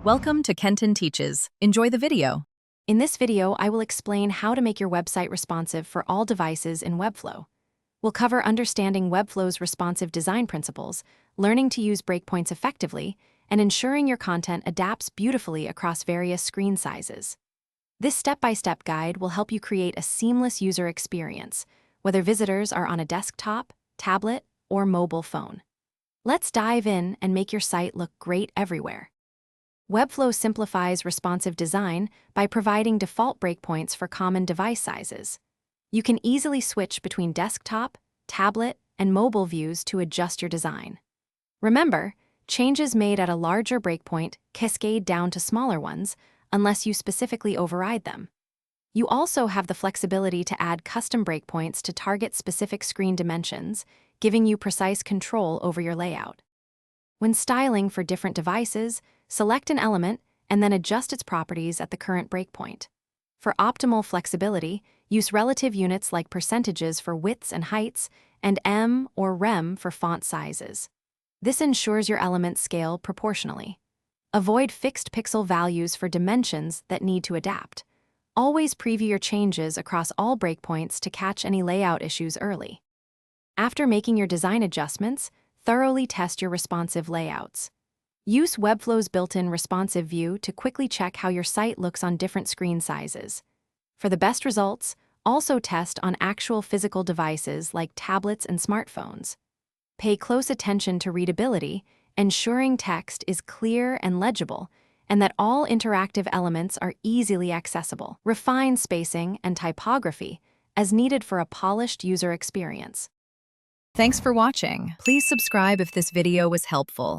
Welcome to Kenton Teaches. Enjoy the video. In this video, I will explain how to make your website responsive for all devices in Webflow. We'll cover understanding Webflow's responsive design principles, learning to use breakpoints effectively, and ensuring your content adapts beautifully across various screen sizes. This step-by-step guide will help you create a seamless user experience, whether visitors are on a desktop, tablet, or mobile phone. Let's dive in and make your site look great everywhere. Webflow simplifies responsive design by providing default breakpoints for common device sizes. You can easily switch between desktop, tablet, and mobile views to adjust your design. Remember, changes made at a larger breakpoint cascade down to smaller ones unless you specifically override them. You also have the flexibility to add custom breakpoints to target specific screen dimensions, giving you precise control over your layout. When styling for different devices, select an element and then adjust its properties at the current breakpoint. For optimal flexibility, use relative units like percentages for widths and heights and em or rem for font sizes. This ensures your elements scale proportionally. Avoid fixed pixel values for dimensions that need to adapt. Always preview your changes across all breakpoints to catch any layout issues early. After making your design adjustments, thoroughly test your responsive layouts. Use Webflow's built-in responsive view to quickly check how your site looks on different screen sizes. For the best results, also test on actual physical devices like tablets and smartphones. Pay close attention to readability, ensuring text is clear and legible, and that all interactive elements are easily accessible. Refine spacing and typography as needed for a polished user experience. Thanks for watching. Please subscribe if this video was helpful.